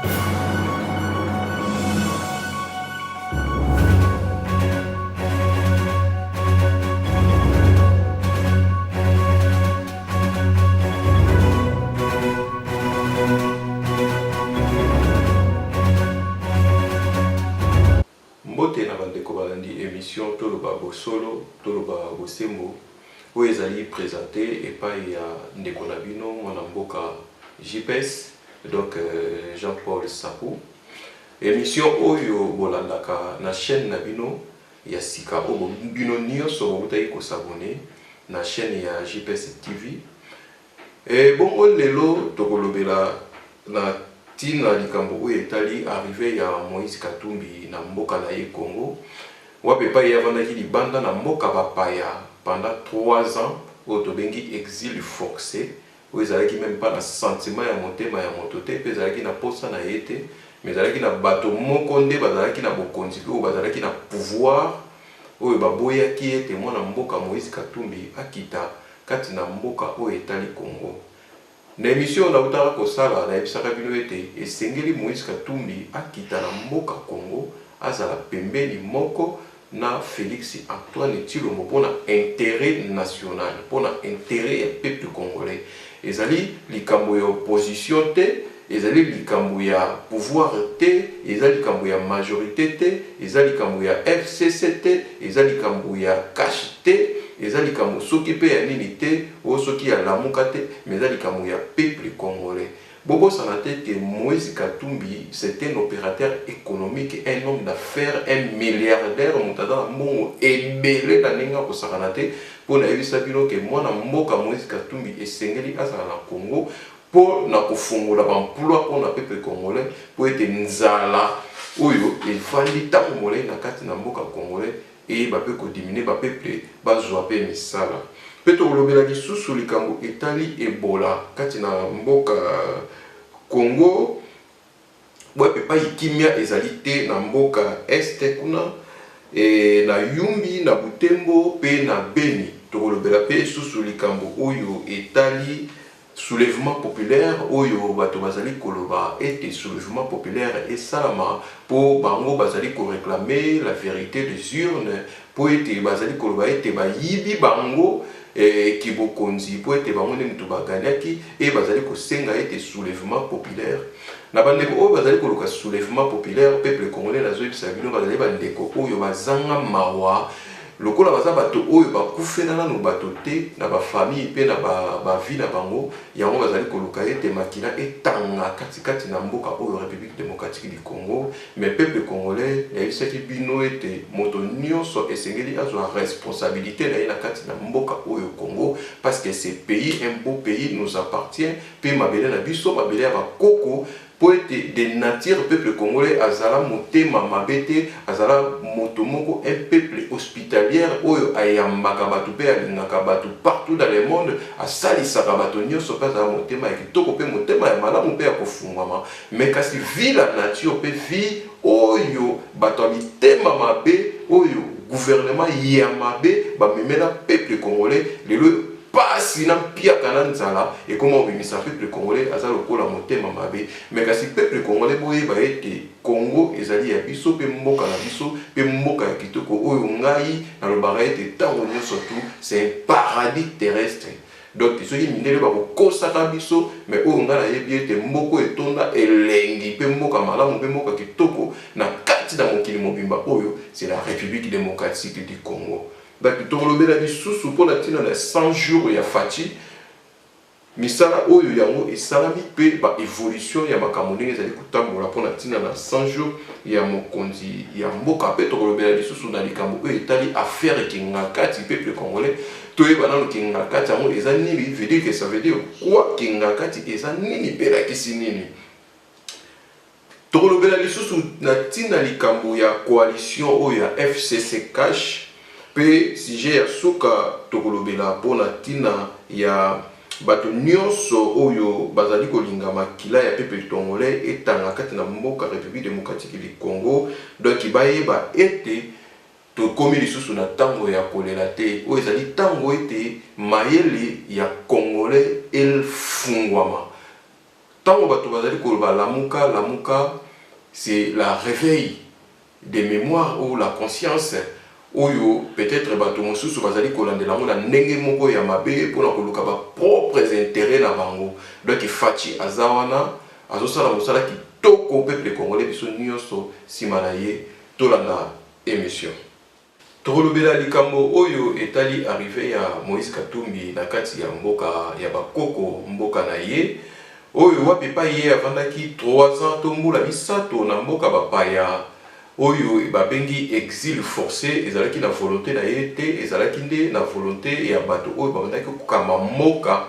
Mbote na bandeko balandi émission Toloba Bosolo, Toloba Bosembo, où ils allaient présenter et pas il y a ndeko na bino mwana mboka JPS, donc Jean-Paul Sapou. Émission oyo bolandaka na chaîne na bino ya sika obo bino nyonso boutaki ko s'abonner na chaîne ya JPS TV. Et bon lelo tokolobela na tina likambo oyo etali arrivé ya Moïse Katumbi na mboka na ye Congo. Wape pa yavandaki libanda na mboka bapaya pendant 3 ans au tobengi exil forcé. Où ils allaient même pas na sentiment ya motema ya motote pe zalaki na posa na yete mais zalaki na bato mokonde bazalaki na bokonzi pe bazalaki na pouvoir oyo baboyaki ete mwana mboka Moïse Katumbi akita kati na mboka oyo etali Congo. Na émission na utara kosala na ebisaka bino ete esengeli Moïse Katumbi akita na mboka Congo azala pembeni moko na Félix Antoine Tshilombo pona intérêt national, pona intérêt ya peuple congolais. Ezali likambo ya opposition te, ezali likambo ya pouvoir te, ezali likambo ya majorité te, ezali likambo ya FCC te, ezali likambo ya cash te, ezali likambo soki pe ya nini te, o soki ya lamuka te, mais ezali likambo ya peuple congolais. Bobo Sanate que Moïse Katumbi, c'est un opérateur économique, un homme d'affaires, un milliardaire, montada mon ébélé dans n'enga pour Sanate pour n'avoir sabino que moi na mboka Moïse Katumbi et sengeli azala na Congo pour na kofungola emploi pour na peuple congolais pour être nzala oyo il fallait tant molé na kati na mboka congolais et ba peut ko diminuer ba peuple ba zwa pe misala. Peto lobela lisusu likambo etali Ebola kati na mboka Congo bwepe pa ikimia ezalite na mboka este kuna e na Yumbi na Butembo pe na Beni tolobela pe susu likambo oyo etali soulèvement populaire oyo bato bazali koloba ete soulèvement populaire et salama pour bango bazali ko réclamer la vérité des urnes pour ete bazali koloba ete ba yibi bango kibokonzi po ete bango ne mutu baganyaki e bazali kosenga ete soulèvement populaire na bandeko oyo bazali koluka soulèvement populaire peuple congolais na zoyebisa bino bazali bandeko oyo bazanga mawa lokola baza bato oyo bakufela nanu bato te na bafamille pe na bavi na bango yango bazali koluka ete makila etanga katikati na mboka oyo République démocratique du Congo mais peuple congolais yayebisaki bino ete moto nyonso esengeli azwa responsabilité na ye na kati na mboka oyo Congo parce que ce pays, un beau pays nous appartient pe mabele na biso mabele ya bakoko pour être de nature peuple congolais azala motema mabete azala motomoko un peuple hospitalier oyo ayambaka bato pe alingaka bato partout dans le monde asalisaka bato nyonso pe azala motema ya kitoko pe motema ya malamu pe ya kofungwama mais kasi vi la nature pe vi oyo bato abitema mabe oyo gouvernement ya mabe bamemela peuple congolais lelo pasi na pia kananzala et comment obimisa peuple congolais azala lokola motema mabe mais kasi peuple congolais boyeba ete Congo ezali ya biso pe mboka na biso pe mboka ya kitoko oyo ngai na lobaka ete tango nyonso tout c'est un paradis terrestre donc soki mindele bakokosaka biso mais oyo ngai nayebi ete mboko etonda elengi pe mboka malamu pe mboka kitoko na kati na mokili mobimba oyo c'est la République démocratique du Congo. Donc tolobela lisusu pour la tina na 100 jours ya fati misala oyo yango esalami pe ba évolution ya makambo ndenge ezali kotambola pour la tina na 100 jours ya mokonzi ya mboka pe tolobela lisusu na likambo oyo etali affaire kingakati peuple congolais toyeba nano kingakati yango eza nini veut dire que ça veut dire quoi kingakati eza nini pe la kisi nini tolobela lisusu na tina likambo ya coalition oyo ya FCC cash pe sujet ya suka tokolobela pona tina ya bato nyonso oyo bazali kolinga makila ya peuple congolais etanga kati na mboka République démocratique du Congo donc bayeba ete tokomi lisusu na tango ya kolela te oyo ezali tango ete mayele ya congolais elfungwama tant bato bazali koloba lamuka lamuka, c'est la réveil des mémoires ou la conscience oyo peut-être bato mosusu bazali kolandela ngo na ndenge moko ya mabe pona koluka ba propres intérêts na bango. Donc Faci azawana azosala mosala kitoko peuple congolais biso nyonso sima na ye tolanda émission. Tolobela likambo oyo etali arrivé ya Moïse Katumbi na kati ya mboka ya bakoko mboka na ye oyo wapi pa ye avandaki 3 ans to mbula misato na mboka bapaya oyo babengi exil forcé ezalaki na volonté na ye te ezalaki nde na volonté ya bato oyo babandaki kokama mboka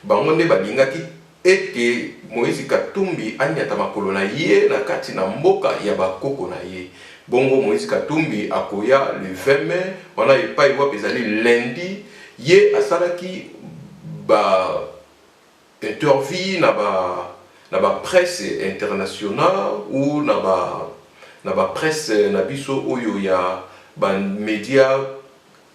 bango nde balingaki ete Moïse Katumbi anyata makolo na ye na kati na mboka ya bakoko na ye. Bongo Moïse Katumbi akoya le 20 mai wana epai wapi ezali lundi ye asalaki ba interview na ba presse internationale ou na ba presse na biso oyo ya ba média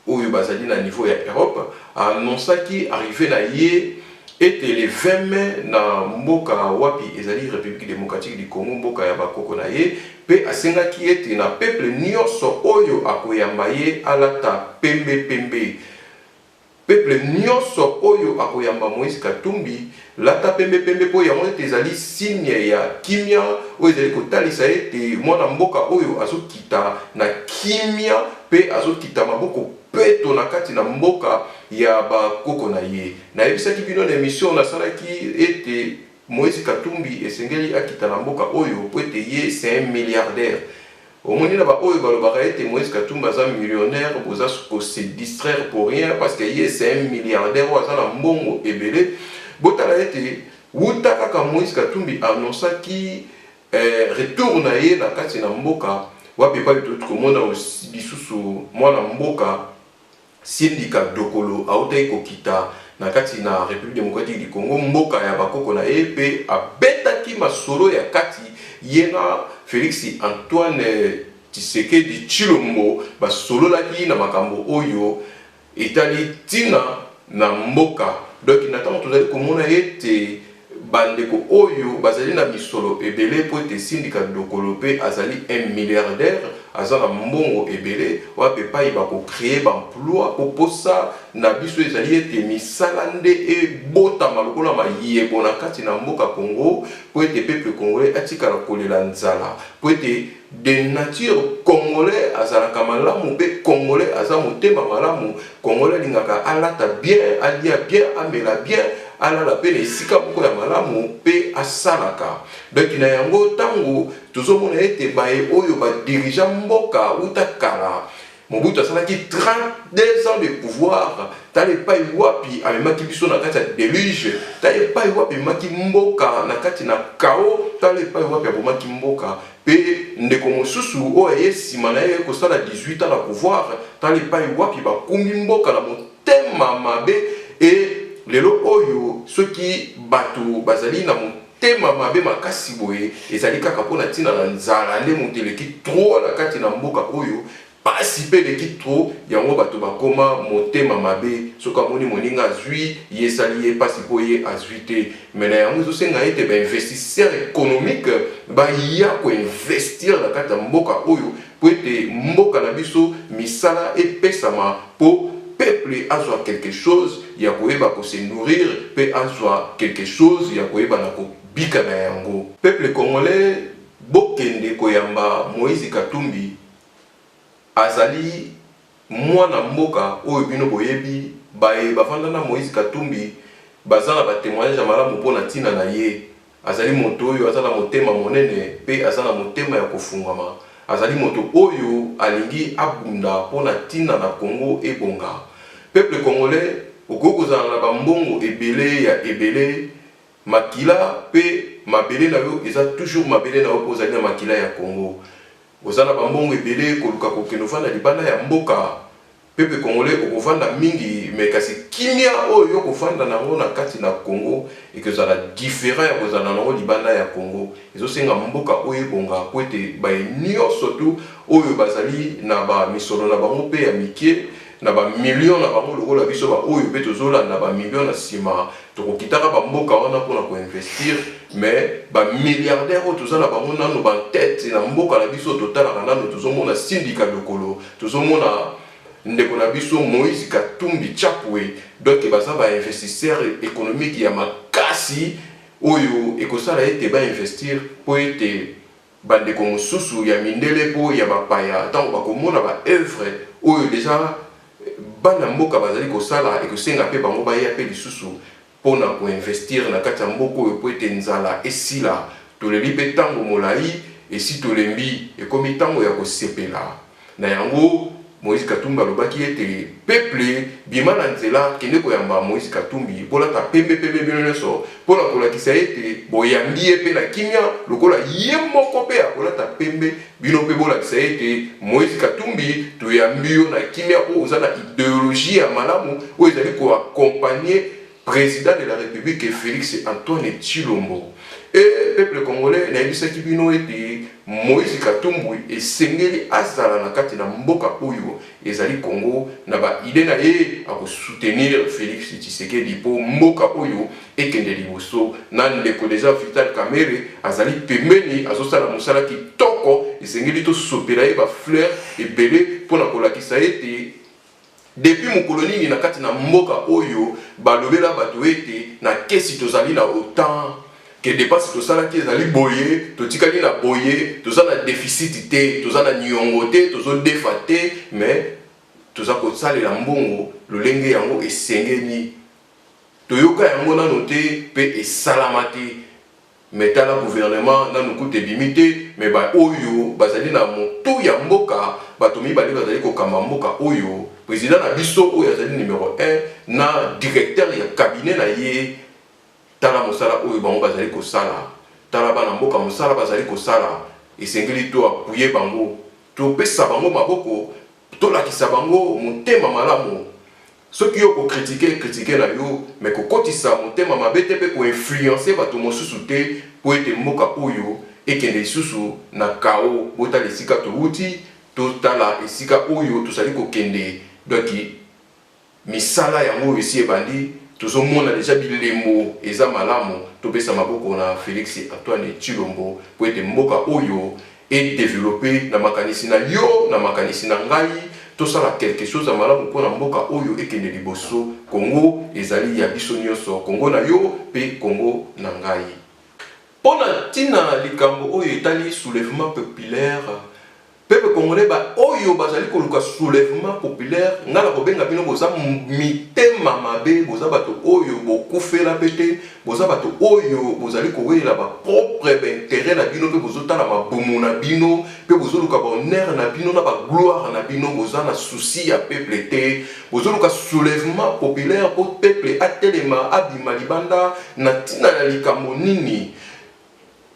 oyo bazali na niveau ya Europe annonçaki arrivé na ye ete le 20 mai na mboka wapi ezali République démocratique du Congo mboka ya bakoko na ye pe asengaki ete na peuple nyonso oyo akoyamba ye alata pembe peuple nyonso oyo akoyamba Moïse Katumbi lata pembe po yango ete ezali signe ya kimia oyo ezali kotalisa ete mwana mboka oyo azokita na kimia pe azokita maboko peto na kati na mboka ya bakoko na ye. Na yebisaki bino na émission nasalaki ete Moïse Katumbi esengeli akita na mboka oyo po ete ye c'est un milliardaire. Omoni na ba oyo balobaka ete Moïse Katumbi aza millionnaire boza ko se distraire pour rien parce que ye c'est un milliardaire oyo aza na mbongo ebele. Botala ete wuta kaka Moïse Katumbi annonçaki retour na ye na kati na mboka wapi pa tout komona lisusu mwana mboka Sindika Dokolo autaki kokita na kati na République démocratique du Congo mboka ya bakoko na ye pe abetaki masolo ya kati yena Félix Antoine Tshisekedi Tshilombo basololaki na makambo oyo etali tina na mboka. Donc natanga tozali komona ete bandeko oyo bazali na misolo ebele po ete Sindika Dokolo pe azali un milliardaire azala mbongo ebele wape pa iba ko créer ba emploi po posa na biso ezali ete misala nde e bota malokola mayebo na kati na mboka Congo po ete peuple congolais atikala kolela nzala po ete de nature congolais azala kamalamu pe congolais aza motema malamu congolais lingaka alata bien alia bien amela bien alala pe na esika moko ya malamu pe asalaka. Donc na yango tango tozomona ete baye oyo ba dirigeant mboka utakala Mobutu asalaki 32 ans de pouvoir tale pai wapi amemaki biso na kati ya déluge tale pai wapi maki mboka na kati na kao tale pai wapi abomaki mboka pe ndeko mosusu oyo yesima na ye kosala 18 ans na pouvoir tale pai wapi bakumbi mboka na motema mabe e lelo oyo soki bato bazali na motema mabe makasi boye ezali kaka mpona ntina na nzala nde moto eleki tro na kati na mboka oyo pasi pe leki tro yango bato bakoma motema mabe soki amoni moninga azwi yesali ye pasi po ye azwi te me na yango ezosenga ete bainvestisseur économique baya koinvestir na kati ya mboka oyo po ete mboka na biso misala epesama po peuple azwa quelque chose ya koyeba ko se nourrir pe azwa quelque chose ya koyeba na kobika na yango. Peuple congolais bokende koyamba Moïse Katumbi azali mwana mboka oyo bino boyebi baye bafanda na Moïse Katumbi bazana ba témoignage malamu mpona ntina na ye azali moto oyo azala motema monene pe azala motema ya kofungama azali moto oyo alingi abunda mpona ntina na Congo ebonga. Peuple congolais okokozala na bambongo ebele ya ebele makila pe mabele na yo eza toujours mabele na yo kozali na makila ya Congo ozana bambongo ebele koluka kokenofanda libanda ya mboka. Peuple congolais okovanda mingi me kasi kimia oyo yokofanda nango na kati na Congo ekozala différent ya kozala nango libanda ya Congo ezosenga mboka oyo ebonga po ete baye nyonso tu oyo bazali na bamisolo na bango pe ya mikie na ba million na bango lokola biso ba oyo pe tozolanda ba million na sima tokokitaka ba mboka wana mpona koinvestir mais ba milliardaire o tozala bango nano ba tête na mboka na biso totala nano tozomona syndicat lokolo tozomona ndeko na biso Moïse Katumbi Chapwe donc baza ba investisseur économique ya makasi oyo ekosala ete ba investir po ete bandeko mosusu ya mindele po ya bapaya tango bakomona ba œuvre oyo déjà bana mboka bazali kosala ekosenga pe bango baya pe lisusu pona ko investir na kati ya mboka oyo po ete nzala esila toleli pe tango molai esi tolembi ekomi tango ya kosepela na yango Moïse Katumbi alobaki ete peuple bima na nzela kende koyamba Moïse Katumbi bolata pembe bino nyonso pona kolakisa ete boyambi ye pe na kimia lokola ye moko pe akolata pembe bino pe bolakisa ete Moïse Katumbi toyambi yo na kimia po oza na idéologie ya malamu oyo ezali koaccompagner président de la République Félix Antoine Tshilombo. Et peuple congolais na yebisaki bino ete Moïse Katumbi esengeli azala na kati na mboka oyo ezali Congo na ba idée na ye a soutenir Félix Tshisekedi po mboka oyo ekende liboso na ndeko déjà Vital Kamerhe azali pembeni azosala mosala kitoko esengeli to sopela ye ba fleur ebele pona kolakisa ete depuis mon colonie na kati na mboka oyo balobela bato ete na kesi tozali na autant que dépasse to sala ki ezali boye to tikali na boye to na déficit te to na nyongo te to defa te mais to za ko salela mbongo lolenge yango esengeni to yoka yango na noté pe esalama te mais tala gouvernement na nukute limité mais ba oyo bazali na moto ya mboka bato mibali bazali ko kamba mboka oyo président na biso oyo azali numéro 1 na directeur ya cabinet na ye tala mosala oyo bango bazali ko sala tala bana mboka mosala bazali ko sala esengeli to apuye bango to pesa bango maboko to lakisa bango motema malamu soki yo ko critiquer na yo mais ko kotisa motema mabete pe ko influencer bato mosusu te po ete mboka oyo ekende lisusu na kao bota lesika to uti to tala esika oyo to sali ko kende donc misala yango esi ebandi tozomona déjà bilemo eza malamu topesa maboko na Félix Antoine Tshilombo po ete mboka oyo et développer na makanisi na yo na makanisi na ngai tosala quelque chose à malamu mpona mboka oyo ekende liboso Congo ezali ya biso nyonso Congo na yo pe Congo na ngai pona tina likambo oyo etali soulèvement populaire peuple congolais ba oyo bazali koluka soulèvement populaire ngala kobenga bino boza mitema mabe boza bato oyo bokufela pete boza bato oyo bozali kowela ba propre intérêt na bino pe bozotala mabumu na bino pe bozoluka ba honneur na bino na ba gloire na bino boza na souci ya peuple te bozoluka soulèvement populaire pour peuple atelema abima libanda na tina na likambo nini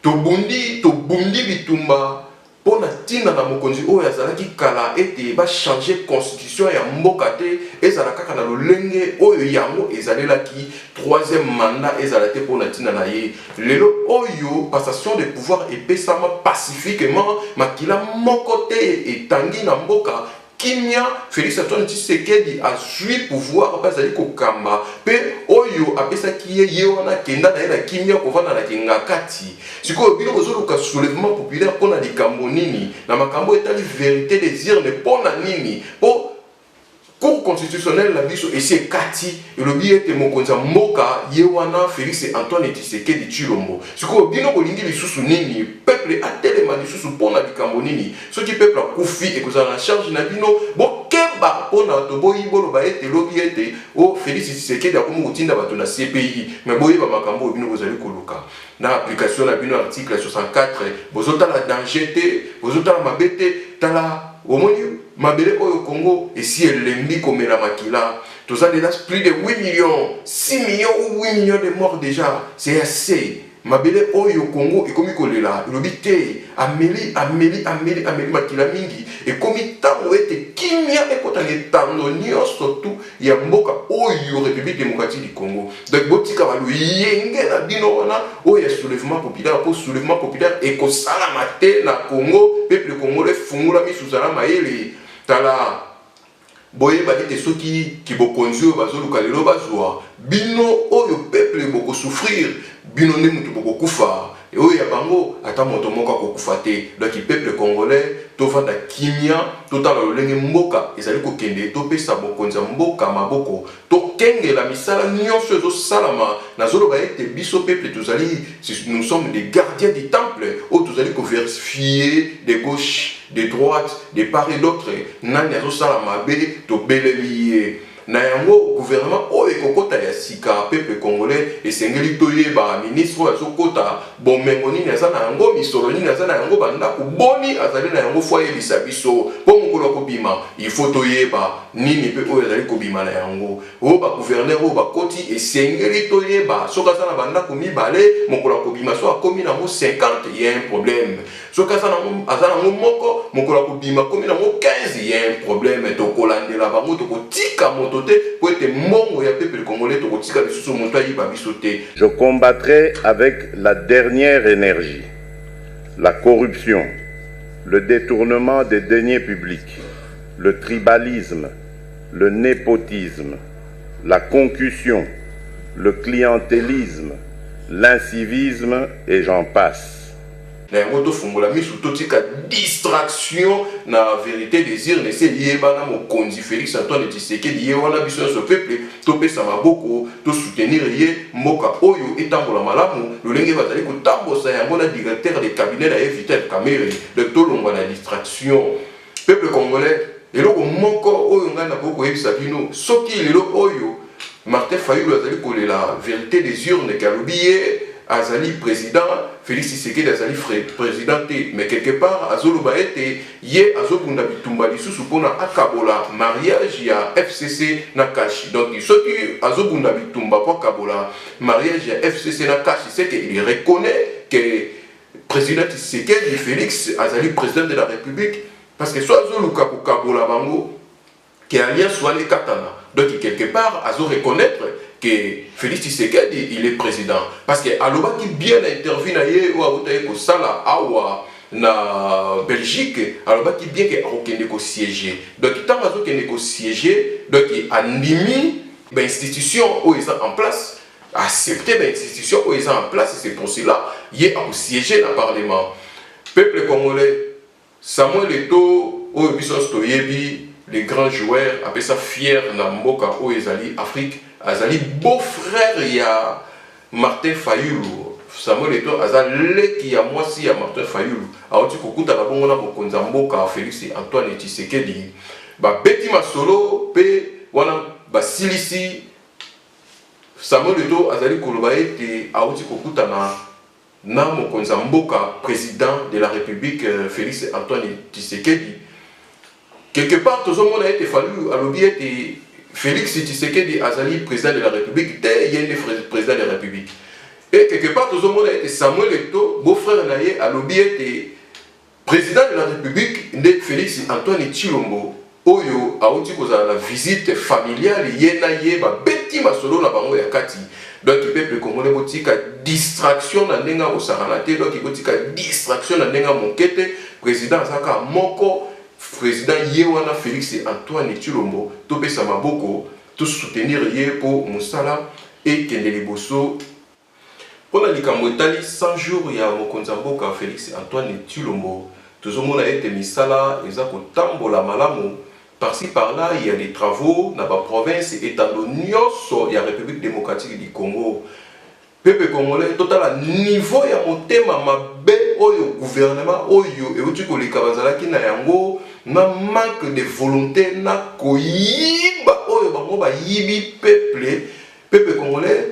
tobundi bitumba pona tina na mokonzi oyo azalaki kala ete ba changer constitution ya mboka te ezala kaka na lolenge oyo yango ezalelaki troisième mandat ezala te pona tina na ye lelo oyo passation de pouvoir epesama pacifiquement makila moko te etangi na mboka kimia Félix Antoine Tshisekedi a joué pouvoir bazali kokamba pe oyo apesaki ye wana kenda na ela kimia kovana na kingakati siko bino bozoluka soulèvement populaire pona likambo nini na makambo etali vérité désir ne pona nini po cour constitutionnelle la biso esi ekati elobi ete mokonzi ya mboka ye wana Félix Antoine Tshisekedi Tshilombo siko bino bolingi lisusu nini peuple atelema lisusu pona likambo nini soki peuple akufi ekozala na charge na bino bokeba pona to boyi boloba ete lobi ete o Félix Tshisekedi akomi kotinda bato na CPI mais boyeba makambo bino bozali koluka na application na bino article 64 bozotala danger te bozotala mabe te tala omoni mabele oyo Congo esi elembi komela makila toza déjà plus de 8 millions 6 millions ou 8 millions de morts déjà c'est assez mabele oyo Congo ekomi kolela elobi te ameli makila mingi ekomi tango ete kimia ekotanga etando nyonso tu ya mboka oyo République démocratique du Congo donc botika baluyenge na bino wana oyo soulèvement populaire pour soulèvement populaire ekosalama te na Congo peuple congolais fungula misuzala mayele tala boye badite soki kibokonzi oyo bazoluka lelo bazwa bino oyo peuple peuple boko souffrir binone mutu boko kufa et oyo ya bango ata moto moko kokufa te. Donc le peuple congolais tovanda kimia totala lolenge mboka ezali kokende topesa bokonza mboka maboko tokengela misala nyonso ezosalama nazoloba ete biso peuple tozali nous sommes des gardiens du temple oyo tozali kovérifier de gauche de droite de part et d'autre nani azosala mabe tobeleli ye na yango gouvernement oyo ekokota ya sika peuple congolais esengeli toyeba ministre oyo azokota bomengo nini aza na yango misolo nini aza na yango bandako boni azali na yango fo ayebisa biso mpo mokolo akobima il faut toyeba nini mpe oyo azali kobima na yango oyo bagouverneur oyo bakoti esengeli toyeba soki aza na bandako mibale mokolo akobima so akomi nango 50 y a un problème soki aza nango moko mokolo akobima akomi nango 15 y a un problème tokolandela bango tokotika moto te po ete mbongo ya peuple congolais tokotika lisusu moto ayiba biso te. Je combattrai avec la dernière énergie la corruption, le détournement des deniers publics, le tribalisme, le népotisme, la concussion, le clientélisme, l'incivisme et j'en passe. Na yango tofungola misu totika distraction na vérité désir ne se yeba na mokonzi Félix Antoine Tshisekedi ye wana biso so peuple topesa maboko to soutenir ye mboka oyo etambola malamu lolenge bazali kotambosa yango na directeur de cabinet na Vital Kamerhe de tolongwa na distraction peuple congolais eloko moko oyo ngana boko yebisa bino soki lelo oyo Martin Fayulu azali kolela vérité des urnes kalobi ye azali président Félix Tshisekedi azali président mais quelque part azoloba ete ye azobunda bitumba lisusu pona akabola mariage ya FCC na Kashi. Donc soki azobunda bitumba po akabola mariage ya FCC na Kashi c'est qu'il reconnaît que président Tshisekedi Félix azali président de la République parce que soit azoluka ko kabola bango que alliance soit les katana. Donc quelque part azo reconnaître que Félix Tshisekedi il est président parce que aloba qui bien intervient na ye ou autaye ko sala awa na Belgique aloba qui bien que akokende ko siéger donc tant azo kende ko siéger donc andimi ba institution ou ils en place accepter ba institution ou ils en place c'est pour cela il est au siéger le parlement peuple congolais Samuel Eto'o ou bisos toyebi les grands joueurs appellent ça fier na mboka ou ezali Afrique azali beau-frère ya Martin Fayulu Samuel Eto'o azali ki ya mwasi ya Martin Fayulu auti kokuta na bongo na bokonza mboka Félix Antoine Tshisekedi ba beti masolo pe wana basilisi Samuel Eto'o azali koloba ete auti kokuta na mokonza mboka président de la République Félix Antoine Tshisekedi quelque part tout le monde a été fallu à l'objet et Félix Tshisekedi azali président de la République dès il y a un président de la République et quelque part tout le monde a été Samuel Eto'o beau-frère naïe à l'objet et président de la République de Félix Antoine Tshilombo oyo a outi koza la visite familiale yena yeba beti masolo na bango ya kati donc le peuple congolais botika distraction na ndenga osaranate donc botika distraction na ndenga monkete président azaka moko président Yewana Félix Antoine Tshilombo topesa maboko to soutenir ye pour musala et kendeli boso pour la likambo etali 100 jours ya mokonza mboka Félix Antoine Tshilombo tozomona ete misala eza kotambola malamu par-ci par-là il y a des travaux dans la province etando nyonso ya République démocratique du Congo peuple congolais total niveau ya motema mabe oyo gouvernement oyo euti koleka bazalaki na yango na manque de volonté na koyiba oyo bango bayibi peuple congolais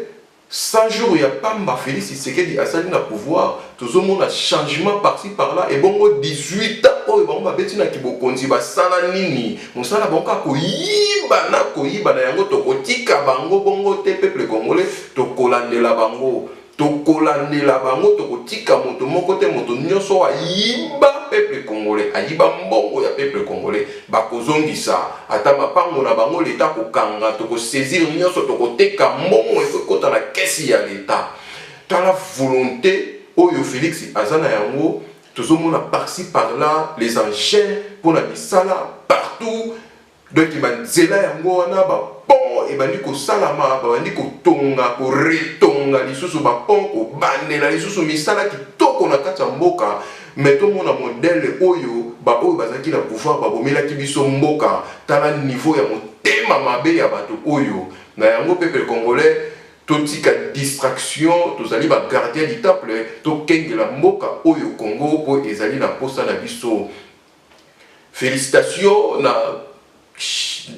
100 jours il y a Pamba Félix Tshisekedi asali na pouvoir tozomona changement par-ci par-là et bongo 18 ans oyo bango babeti na kibokonzi basala nini mosala bango koyiba na yango tokotika bango bongo te peuple congolais tokolandela bango tokotika moto moko te moto nyonso ayiba peuple congolais ayiba mbongo ya peuple congolais bakozongisa ata mapango na bango leta kokanga tokosaisir nyonso tokoteka mbongo ekokota na kesi ya leta tala volonté oyo Félix azana yango tozomona par-ci par-là les engins pour la misala partout donc banzela yango wana pont et bandi ko salama bandi ko tonga ko retonga lisusu ba pont ko bandela lisusu misala kitoko na kati ya mboka mais tout mon modèle oyo ba oyo bazaki na pouvoir ba bomela ki biso mboka tala niveau ya motema mabe ya bato oyo na yango peuple congolais totika distraction tozali ba gardien du temple to kengela mboka oyo Congo po ezali na posa na biso. Félicitations na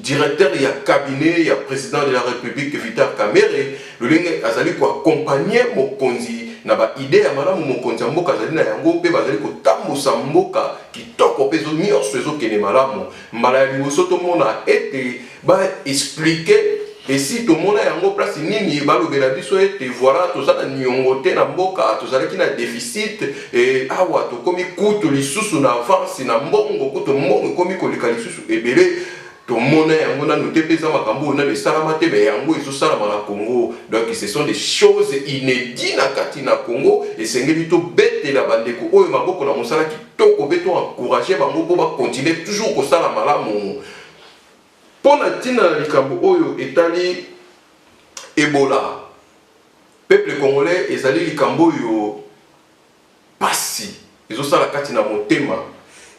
directeur ya cabinet ya président de la République Vital Kamerhe lolenge azali ko accompagner mokonzi na ba idée ya malamu mokonzi ya mboka azali na yango pe bazali ko tambusa mboka kitoko pezo nyonso ezo kene malamu mbala ya liboso tomona ete ba expliquer et si tomona yango place nini balobela biso ete voilà tozala nyongo te na mboka tozalaki na déficit et awa tokomi kutu lisusu na avance na mbongo kutu mbongo komi koleka lisusu ebele tomona yango na noté pesa makambo na besalama te be yango ezosalama na Congo. Donc ce sont des choses inédites na kati na Congo et sengeli to betela bandeko oyo maboko na mosala kitoko beto encourager bango po ba continuer toujours kosala malamu. Pona tina likambo oyo etali Ebola peuple congolais ezali likambo oyo pasi ezosala kati na motema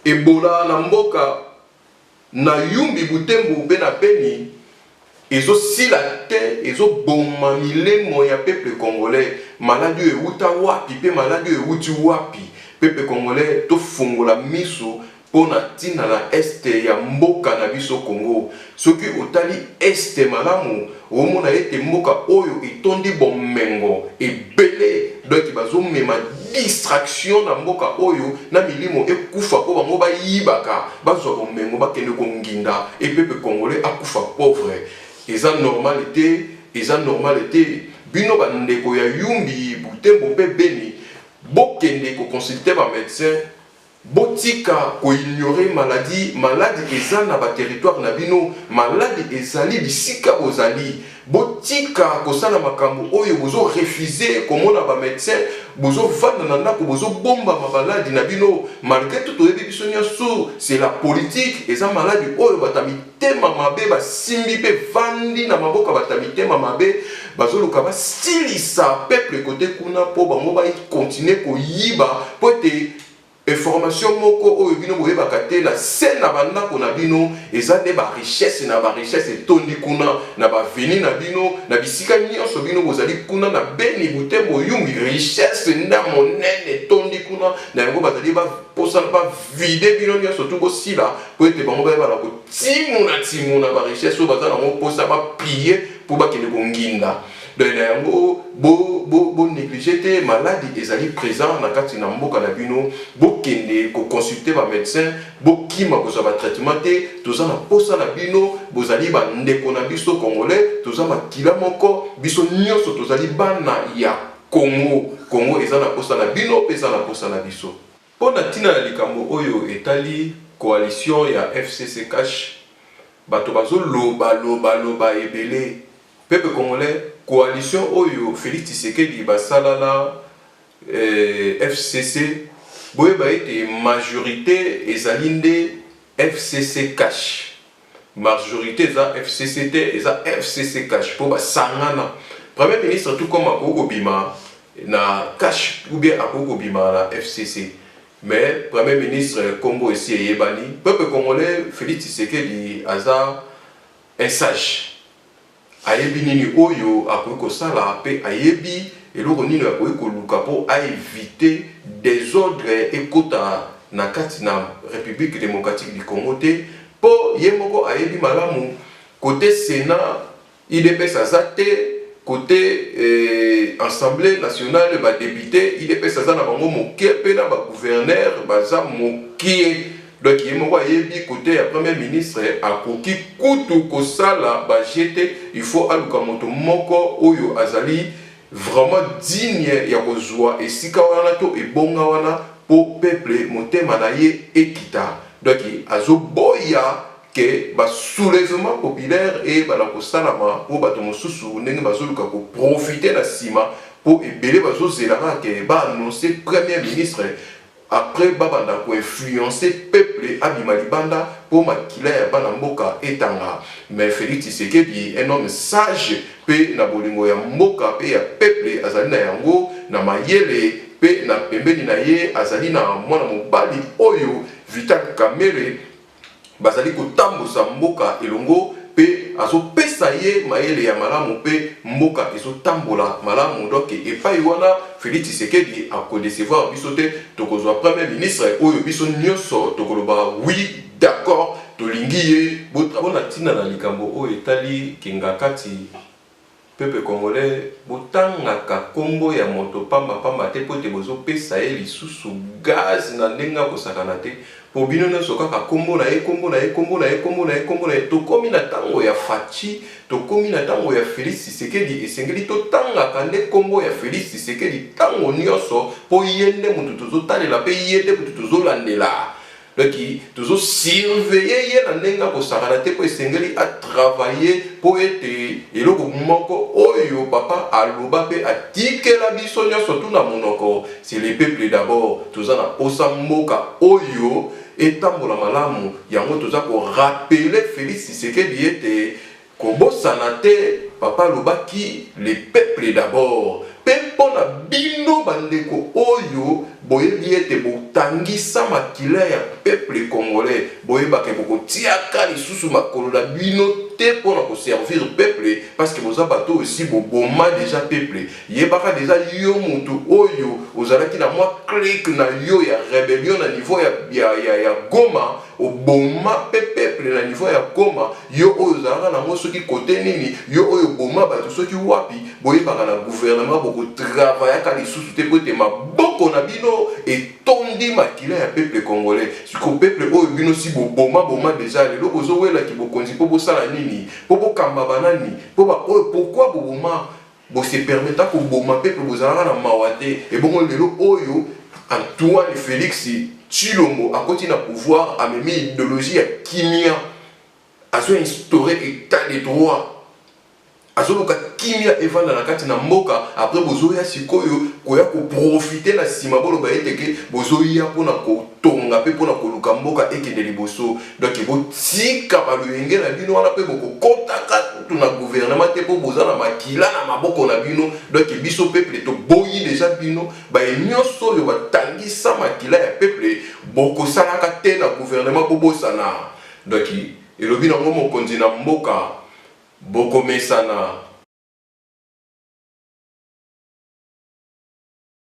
Ebola na mboka na yumbi butembo pe na peni ezosila te ezoboma milemo ya peuple congolais maladie euta wapi pe maladie euti wapi peuple congolais to fungola miso pona tina na este ya mboka na biso Congo soki otali este malamu omona ete mboka oyo etondi bomengo ebele donc bazomema distraction na mboka oyo na milimo ekufa po bango bayibaka bazwa bomengo bakende konginda et peuple congolais akufa pauvre eza normalité bino bandeko ya yumbi butembo pe beni bokende ko consulter ba médecin botika ko ignorer maladie eza na ba territoire na bino maladie ezali bisika bozali botika ko sala makambo oyo bozo refuser komona ba médecin bozo vanda na ndako bozo bomba mabaladi na bino malgré tout oyebi biso nyonso c'est la politique eza maladie oyo batamitema mabe basimbi pe vandi na maboka batamitema mabe bazoluka basilisa peuple côté kuna po bango ba continuer koyiba po ete information moko oyo bino boyebaka te la scène na bandako na bino eza de ba richesse na ba richesse etondi kuna na ba veni na bino na bisika nyonso bino bozali kuna na beni butembo yumbi richesse nda monene etondi kuna na yango bazali ba posana ba vide bino nyonso tu bosila po ete bango bayeba ko timuna ba richesse oyo bazala ngo posa ba piller po bakende konginda. Donc bo négliger te maladie ezali présent na kati na mboka na bino bo kende ko consulter ba médecin bo kima ko ba traitement te toza na posa na bino bozali ba ndeko na biso congolais toza makila moko biso nyonso tozali bana ya Congo eza na posa na bino pesa na posa na biso pona tina na likambo oyo etali coalition ya FCC Cash bato bazo loba ebele peuple congolais coalition oyo Félix Tshisekedi basala na FCC boyeba ete majorité ezali nde FCC Cash majorité za FCC te eza FCC Cash po basangana premier ministre tout comme akoko bima na Cash ou bien akoko bima na FCC mais premier ministre Kombo ici yebani peuple congolais Félix Tshisekedi aza un sage ayebi nini oyo akoki kosala pe ayebi eloko nini akoki koluka po éviter désordre ekota na kati na République démocratique du Congo te po ye moko ayebi malamu côté Sénat IDPS aza te côté Assemblée nationale ba député IDPS aza na bango mokie pe na ba gouverneur baza mokie. Donc il y a côté premier ministre à koki kutu kosala ba jeté il faut aluka moto moko oyo azali vraiment digne ya kozwa esika wana to ebonga wana po peuple motema na ye ekita. Donc azo boya que ba soulèvement populaire et ba la kosalama po bato mosusu ndenge bazoluka ko profiter na sima po ebele bazo zelaka ke ba annoncer premier ministre après babanda ko influencer peuple abima libanda pour makila ya bana mboka etanga. Mais Félix Tshisekedi un homme sage pe na bolingo ya mboka pe ya peuple azali na yango na mayele pe na pembeni na ye azali na mwana mobali oyo Vital Kamerhe bazali kotambusa mboka elongo pe azopesa ye mayele ya malamu pe mboka ezotambola malamu. Donc epai wana Félix Tshisekedi akodecevoir biso te tokozwa premier ministre oyo biso nyonso tokoloba oui d'accord tolingi ye bona tina na likambo oyo etali kingakati peuple congolais botangaka kombo ya moto pamba te po te bozopesa ye lisusu gaz na ndenga kosakana te po bino nyonso kaka kombo na ye tokomi na tango ya Faci tokomi na tango ya Félix Tshisekedi esengeli totangaka nde kombo ya Félix Tshisekedi tango nyonso po ye nde moto tozotalela pe ye nde moto tozolandela. Donc, toujours surveiller ye na ndenga kosakana te po esengeli a travailler po ete eloko moko oyo papa aloba pe atikela biso nyonso tuna monoko. C'est le peuple d'abord toza na posa mboka oyo etambola malamu yango toza ko rappeler Félix Tshisekedi ete kobosana te papa lobaki le peuple d'abord. Pempo na bino bandeko oyo boyebi ete botangisa makila ya peuple congolais boyebake bokotiaka lisusu makolo na bino te mpona koservir peuple parce que boza bato aussi boboma déjà peuple yebaka déjà yo mutu oyo ozalaki na mwa clique na yo ya rébellion na niveau ya Goma oboma pe peuple na niveau ya Goma yo oyo ozalaka nango soki kote nini yo oyo boma bato soki wapi boyebaka na gouvernement bokotravaillaka lisusu te po ete maboko na bino etondi makila ya peuple congolais. Siko peuple oyo bino si boma déjà lelo bozowela ki bokonzi po bosala nini po bokamba banani po ba oyo pourquoi boboma bo se permettre ko boma peuple bozalaka na mawate et bon lelo oyo Antoine Félix Tshilombo akoti na pouvoir amemi idéologie ya kimia azo instaurer état de droit azoluka kimia evanda na kati na mboka après bozoya sikoyo koya ko profiter na sima bolo ba eteke bozoya pona ko tonga pe pona ko luka mboka ekende liboso. Donc botika baluyenge na bino wana pe boko kotaka tuna gouvernement te po bozana makila na maboko na bino. Donc biso peuple to boyi déjà bino ba nyonso yo batangisa makila ya peuple boko salaka te na gouvernement po bosana. Donc elobi na ngomo konzi na mboka boko mesana